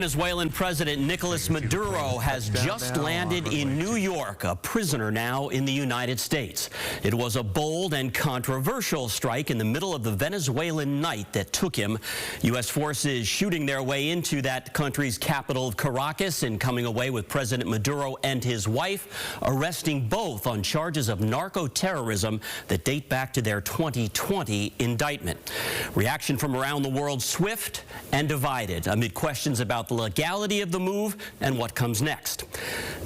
Venezuelan President Nicolas Maduro has just landed in New York, a prisoner now in the United States. It was a bold and controversial strike in the middle of the Venezuelan night that took him. U.S. forces shooting their way into that country's capital of Caracas and coming away with President Maduro and his wife, arresting both on charges of narco-terrorism that date back to their 2020 indictment. Reaction from around the world swift and divided amid questions about the legality of the move and what comes next.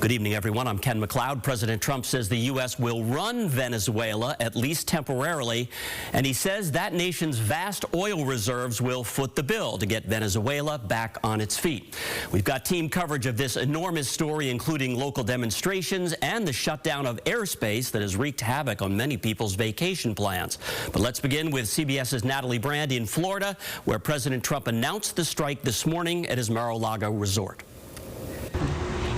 Good evening, everyone. I'm Ken McLeod. President Trump says the U.S. will run Venezuela, at least temporarily, and he says that nation's vast oil reserves will foot the bill to get Venezuela back on its feet. We've got team coverage of this enormous story, including local demonstrations and the shutdown of airspace that has wreaked havoc on many people's vacation plans. But let's begin with CBS's Natalie Brand in Florida, where President Trump announced the strike this morning at his Mar-a-Lago resort.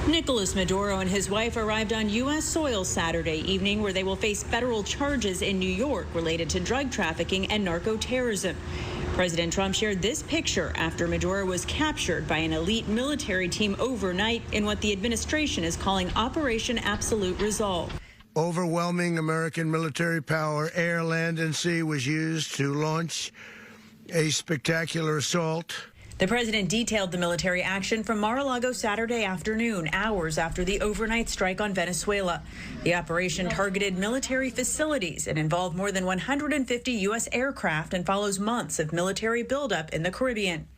Nicolas Maduro and his wife arrived on U.S. soil Saturday evening, where they will face federal charges in New York related to drug trafficking and narco-terrorism. President Trump shared this picture after Maduro was captured by an elite military team overnight in what the administration is calling Operation Absolute Resolve. Overwhelming American military power, air, land, and sea, was used to launch a spectacular assault. The president detailed the military action from Mar-a-Lago Saturday afternoon, hours after the overnight strike on Venezuela. The operation targeted military facilities and involved more than 150 U.S. aircraft and follows months of military buildup in the Caribbean.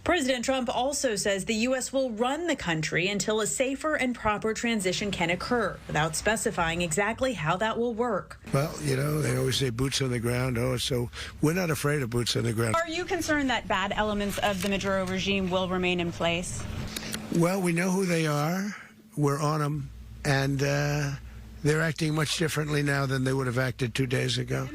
President Trump also says the U.S. will run the country until a safer and proper transition can occur, without specifying exactly how that will work. Well, you know, they always say boots on the ground. Oh, so we're not afraid of boots on the ground. Are you concerned that bad elements of the Maduro regime will remain in place? Well, we know who they are. We're on them. And they're acting much differently now than they would have acted 2 days ago.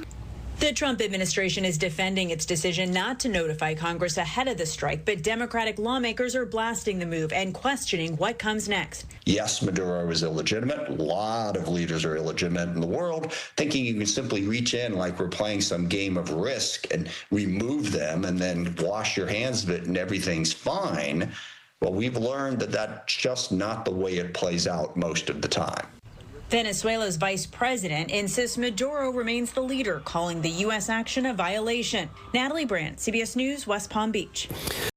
The Trump administration is defending its decision not to notify Congress ahead of the strike, but Democratic lawmakers are blasting the move and questioning what comes next. Yes, Maduro is illegitimate. A lot of leaders are illegitimate in the world, thinking you can simply reach in like we're playing some game of Risk and remove them and then wash your hands of it and everything's fine. Well, we've learned that that's just not the way it plays out most of the time. Venezuela's vice president insists Maduro remains the leader, calling the U.S. action a violation. Natalie Brandt, CBS News, West Palm Beach.